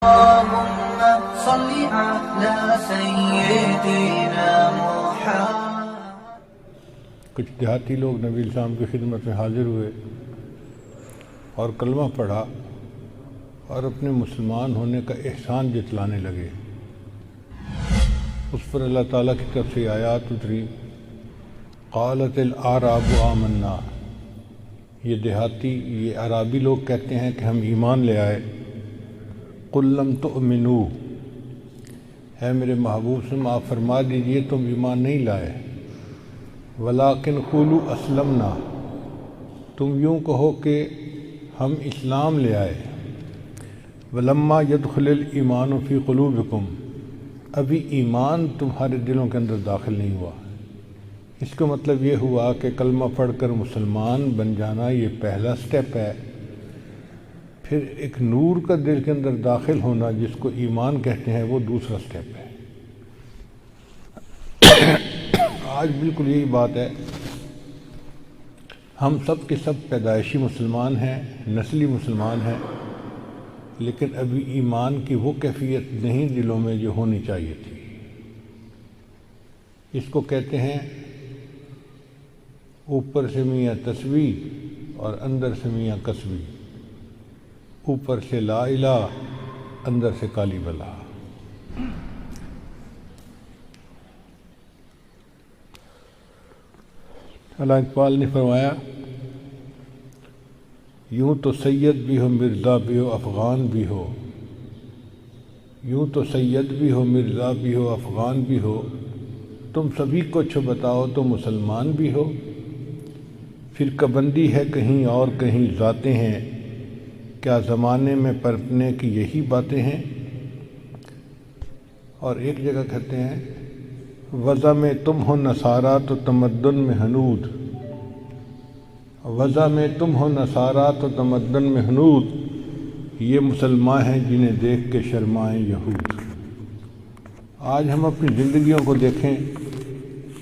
اللهم صل على سيدنا محمد۔ کچھ دیہاتی لوگ نبی السلام کی خدمت میں حاضر ہوئے اور کلمہ پڑھا اور اپنے مسلمان ہونے کا احسان جتلانے لگے۔ اس پر اللہ تعالیٰ کی طرف سے آیات اتری، قالت الاعراب آمنا، یہ دیہاتی، یہ عرابی لوگ کہتے ہیں کہ ہم ایمان لے آئے۔ قل لم تؤمنوا، ہے میرے محبوب سے آپ فرما دیجئے تم ایمان نہیں لائے، ولیکن قولوا اسلمنا، تم یوں کہو کہ ہم اسلام لے آئے۔ ولما يدخل الایمان فی قلوبکم، ابھی ایمان تمہارے دلوں کے اندر داخل نہیں ہوا۔ اس کا مطلب یہ ہوا کہ کلمہ پڑھ کر مسلمان بن جانا یہ پہلا سٹیپ ہے، پھر ایک نور کا دل کے اندر داخل ہونا جس کو ایمان کہتے ہیں وہ دوسرا سٹیپ ہے۔ آج بالکل یہی بات ہے، ہم سب کے سب پیدائشی مسلمان ہیں، نسلی مسلمان ہیں، لیکن ابھی ایمان کی وہ کیفیت نہیں دلوں میں جو ہونی چاہیے تھی۔ اس کو کہتے ہیں اوپر سے میاں تسبیح اور اندر سے میاں کسبی، اوپر سے لا الہ اندر سے کالی بلا۔ علامہ اقبال نے فرمایا، یوں تو سید بھی ہو مرزا بھی ہو افغان بھی ہو، یوں تو سید بھی ہو مرزا بھی ہو افغان بھی ہو، تم سبھی کو چھو بتاؤ تو مسلمان بھی ہو۔ فرقہ بندی ہے کہیں اور کہیں ذاتیں ہیں، کیا زمانے میں پرپنے کی یہی باتیں ہیں۔ اور ایک جگہ کہتے ہیں، وضع میں تم ہو نصارہ تو تمدن میں ہنود، وضع میں تم ہو نصارہ تو تمدن میں ہنود، یہ مسلمان ہیں جنہیں دیکھ کے شرمائیں یہود۔ آج ہم اپنی زندگیوں کو دیکھیں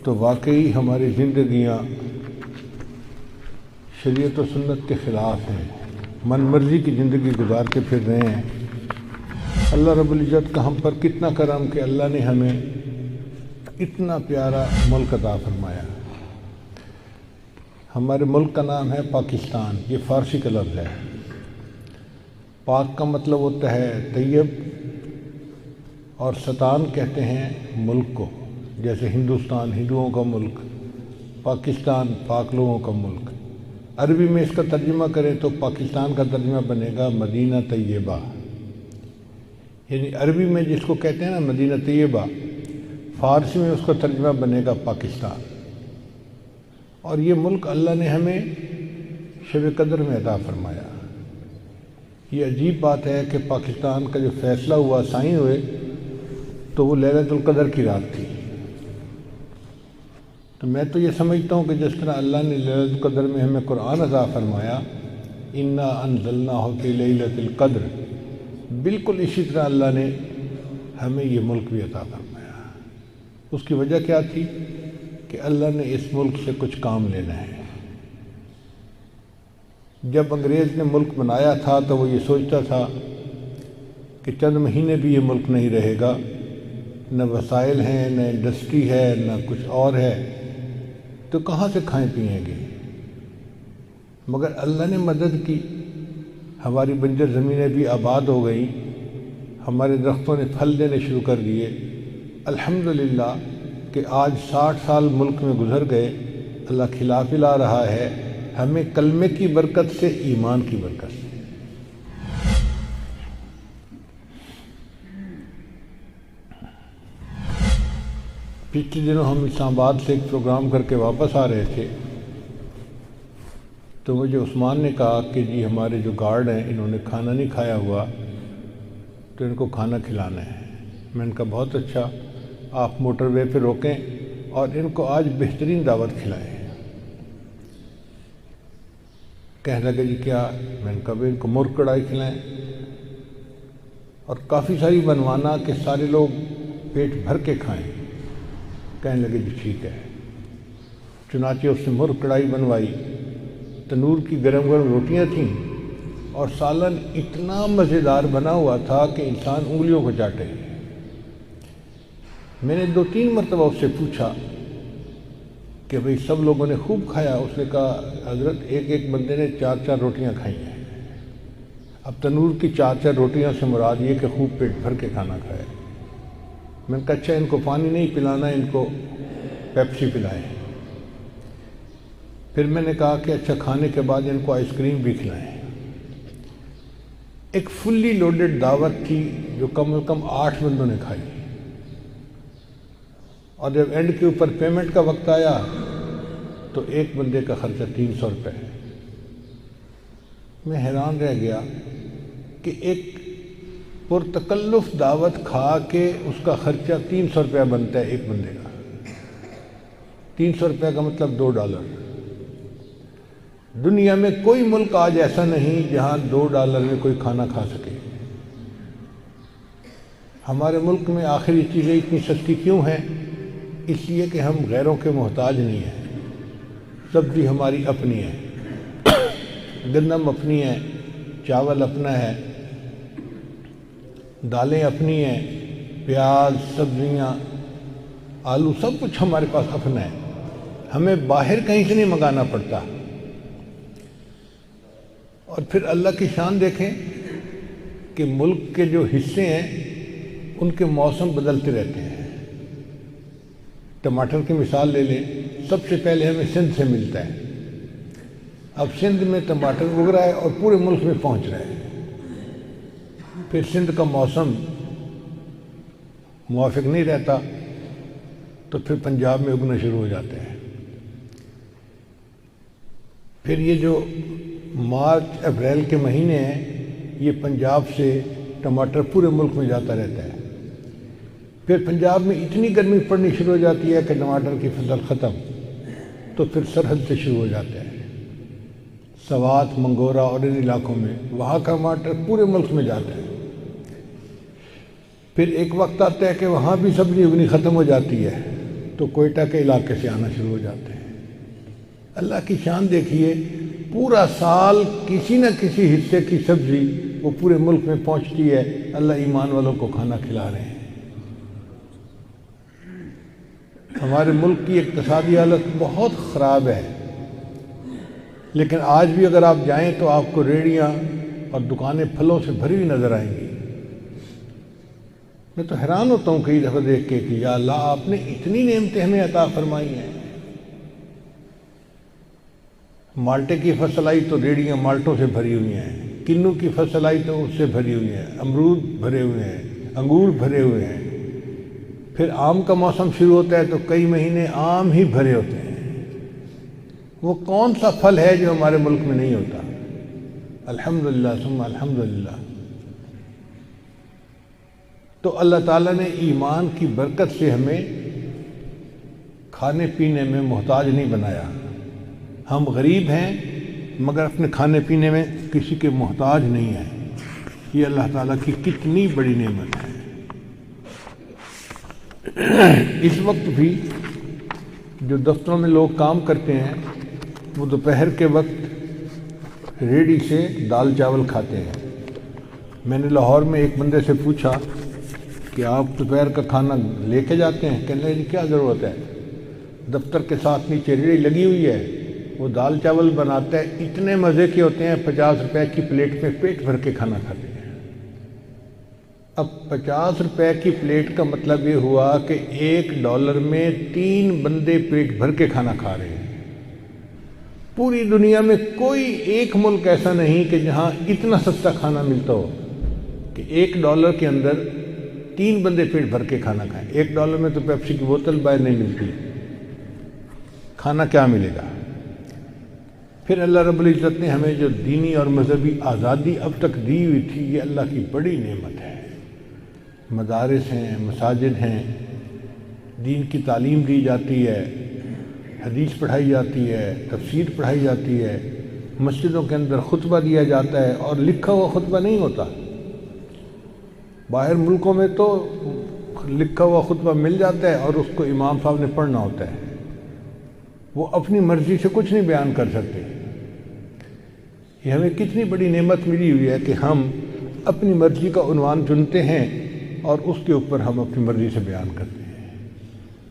تو واقعی ہماری زندگیاں شریعت و سنت کے خلاف ہیں، من مرضی کی زندگی گزار کے پھر رہے ہیں۔ اللہ رب العزت کا ہم پر کتنا کرم کہ اللہ نے ہمیں اتنا پیارا ملک عطا فرمایا۔ ہمارے ملک کا نام ہے پاکستان، یہ فارسی کا لفظ ہے۔ پاک کا مطلب ہوتا ہے طیب، اور ستان کہتے ہیں ملک کو، جیسے ہندوستان ہندوؤں کا ملک، پاکستان پاک لوگوں کا ملک۔ عربی میں اس کا ترجمہ کریں تو پاکستان کا ترجمہ بنے گا مدینہ طیبہ، یعنی عربی میں جس کو کہتے ہیں نا مدینہ طیبہ، فارسی میں اس کا ترجمہ بنے گا پاکستان۔ اور یہ ملک اللہ نے ہمیں شب قدر میں عطا فرمایا۔ یہ عجیب بات ہے کہ پاکستان کا جو فیصلہ ہوا، سائن ہوئے، تو وہ لیلۃ القدر کی رات تھی۔ تو میں تو یہ سمجھتا ہوں کہ جس طرح اللہ نے لیلۃ القدر میں ہمیں قرآن عطا فرمایا، انا انزلناہ فی لیلۃ القدر، بالکل اسی طرح اللہ نے ہمیں یہ ملک بھی عطا فرمایا۔ اس کی وجہ کیا تھی کہ اللہ نے اس ملک سے کچھ کام لینا ہے۔ جب انگریز نے ملک بنایا تھا تو وہ یہ سوچتا تھا کہ چند مہینے بھی یہ ملک نہیں رہے گا، نہ وسائل ہیں، نہ انڈسٹری ہے، نہ کچھ اور ہے، تو کہاں سے کھائیں پیئیں گے۔ مگر اللہ نے مدد کی، ہماری بنجر زمینیں بھی آباد ہو گئیں، ہمارے درختوں نے پھل دینے شروع کر دیے۔ الحمدللہ کہ آج 60 سال ملک میں گزر گئے، اللہ کھلا پلا رہا ہے ہمیں کلمے کی برکت سے، ایمان کی برکت سے۔ پچھلے دنوں ہم اسلام آباد سے ایک پروگرام کر کے واپس آ رہے تھے، تو مجھے عثمان نے کہا کہ جی ہمارے جو گارڈ ہیں انہوں نے کھانا نہیں کھایا ہوا تو ان کو کھانا کھلانا ہے۔ میں نے کہا بہت اچھا، آپ موٹر وے پہ روکیں اور ان کو آج بہترین دعوت کھلائیں۔ کہنے لگے جی کیا؟ میں نے کہا ان کو مرغ کڑھائی کھلائیں، اور کافی ساری بنوانا کہ سارے لوگ پیٹ بھر کے کھائیں۔ کہنے لگے جی ٹھیک ہے۔ چنانچہ اس نے مرغ کڑھائی بنوائی، تنور کی گرم گرم روٹیاں تھیں اور سالن اتنا مزیدار بنا ہوا تھا کہ انسان انگلیوں کو چاٹے۔ میں نے 2-3 مرتبہ اس سے پوچھا کہ بھئی سب لوگوں نے خوب کھایا؟ اس نے کہا حضرت ایک بندے نے 4 روٹیاں کھائی ہیں۔ اب تنور کی 4 روٹیاں سے مراد یہ کہ خوب پیٹ بھر کے کھانا کھایا۔ میں نے کہا اچھا ان کو پانی نہیں پلانا، ان کو پیپسی پلائیں۔ پھر میں نے کہا کہ اچھا کھانے کے بعد ان کو آئس کریم بھی کھلائیں۔ ایک فلی لوڈڈ دعوت تھی جو کم از کم 8 بندوں نے کھائی، اور جب اینڈ کے اوپر پیمنٹ کا وقت آیا تو ایک بندے کا خرچہ 300 روپے ہے۔ میں حیران رہ گیا کہ ایک پرتکلف دعوت کھا کے اس کا خرچہ 300 روپیہ بنتا ہے ایک بندے کا۔ 300 روپے کا مطلب $2۔ دنیا میں کوئی ملک آج ایسا نہیں جہاں $2 میں کوئی کھانا کھا سکے۔ ہمارے ملک میں آخر یہ چیزیں اتنی سستی کیوں ہیں؟ اس لیے کہ ہم غیروں کے محتاج نہیں ہیں۔ سبزی ہماری اپنی ہے، گندم اپنی ہے، چاول اپنا ہے، دالیں اپنی ہیں، پیاز، سبزیاں، آلو، سب کچھ ہمارے پاس اپنا ہے۔ ہمیں باہر کہیں سے نہیں منگانا پڑتا۔ اور پھر اللہ کی شان دیکھیں کہ ملک کے جو حصے ہیں ان کے موسم بدلتے رہتے ہیں۔ ٹماٹر کی مثال لے لیں، سب سے پہلے ہمیں سندھ سے ملتا ہے۔ اب سندھ میں ٹماٹر اگ رہا ہے اور پورے ملک میں پہنچ رہا ہے۔ پھر سندھ کا موسم موافق نہیں رہتا تو پھر پنجاب میں اگنا شروع ہو جاتے ہیں۔ پھر یہ جو مارچ اپریل کے مہینے ہیں، یہ پنجاب سے ٹماٹر پورے ملک میں جاتا رہتا ہے۔ پھر پنجاب میں اتنی گرمی پڑنی شروع ہو جاتی ہے کہ ٹماٹر کی فصل ختم، تو پھر سرحد سے شروع ہو جاتا ہے۔ سوات، منگورا اور ان علاقوں میں وہاں کا ٹماٹر پورے ملک میں جاتا ہے۔ پھر ایک وقت آتا ہے کہ وہاں بھی سبزی اگنی ختم ہو جاتی ہے تو کوئٹہ کے علاقے سے آنا شروع ہو جاتے ہیں۔ اللہ کی شان دیکھیے، پورا سال کسی نہ کسی حصے کی سبزی وہ پورے ملک میں پہنچتی ہے۔ اللہ ایمان والوں کو کھانا کھلا رہے ہیں۔ ہمارے ملک کی اقتصادی حالت بہت خراب ہے، لیکن آج بھی اگر آپ جائیں تو آپ کو ریڑیاں اور دکانیں پھلوں سے بھری ہوئی نظر آئیں گی۔ میں تو حیران ہوتا ہوں کئی دفعہ دیکھ کے کہ یا اللہ، آپ نے اتنی نعمتیں ہمیں عطا فرمائی ہیں۔ مالٹے کی فصل آئی تو ریڑیاں مالٹوں سے بھری ہوئی ہیں، کنو کی فصل آئی تو اس سے بھری ہوئی ہیں، امرود بھرے ہوئے ہیں، انگور بھرے ہوئے ہیں۔ پھر آم کا موسم شروع ہوتا ہے تو کئی مہینے آم ہی بھرے ہوتے ہیں۔ وہ کون سا پھل ہے جو ہمارے ملک میں نہیں ہوتا؟ الحمدللہ ثم الحمدللہ۔ تو اللہ تعالیٰ نے ایمان کی برکت سے ہمیں کھانے پینے میں محتاج نہیں بنایا۔ ہم غریب ہیں مگر اپنے کھانے پینے میں کسی کے محتاج نہیں ہیں۔ یہ اللہ تعالیٰ کی کتنی بڑی نعمت ہے۔ اس وقت بھی جو دفتروں میں لوگ کام کرتے ہیں وہ دوپہر کے وقت ریڑھی سے دال چاول کھاتے ہیں۔ میں نے لاہور میں ایک بندے سے پوچھا کہ آپ دوپہر کا کھانا لے کے جاتے ہیں؟ کہنے لگے کیا ضرورت ہے، دفتر کے ساتھ نیچے ریڑھی لگی ہوئی ہے، وہ دال چاول بناتا ہے، اتنے مزے کے ہوتے ہیں، 50 روپے کی پلیٹ میں پیٹ بھر کے کھانا کھاتے ہیں۔ اب 50 روپے کی پلیٹ کا مطلب یہ ہوا کہ $1 میں 3 بندے پیٹ بھر کے کھانا کھا رہے ہیں۔ پوری دنیا میں کوئی ایک ملک ایسا نہیں کہ جہاں اتنا سستا کھانا ملتا ہو کہ $1 کے اندر 3 بندے پیٹ بھر کے کھانا کھائیں۔ $1 میں تو پیپسی کی بوتل باہر نہیں ملتی، کھانا کیا ملے گا؟ پھر اللہ رب العزت نے ہمیں جو دینی اور مذہبی آزادی اب تک دی ہوئی تھی، یہ اللہ کی بڑی نعمت ہے۔ مدارس ہیں، مساجد ہیں، دین کی تعلیم دی جاتی ہے، حدیث پڑھائی جاتی ہے، تفسیر پڑھائی جاتی ہے، مسجدوں کے اندر خطبہ دیا جاتا ہے، اور لکھا ہوا خطبہ نہیں ہوتا۔ باہر ملکوں میں تو لکھا ہوا خطبہ مل جاتا ہے اور اس کو امام صاحب نے پڑھنا ہوتا ہے، وہ اپنی مرضی سے کچھ نہیں بیان کر سکتے۔ یہ ہمیں کتنی بڑی نعمت ملی ہوئی ہے کہ ہم اپنی مرضی کا عنوان چنتے ہیں اور اس کے اوپر ہم اپنی مرضی سے بیان کرتے ہیں۔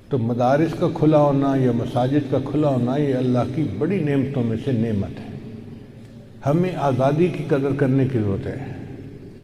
تو مدارس کا کھلا ہونا یا مساجد کا کھلا ہونا یہ اللہ کی بڑی نعمتوں میں سے نعمت ہے۔ ہمیں آزادی کی قدر کرنے کی ضرورت ہے۔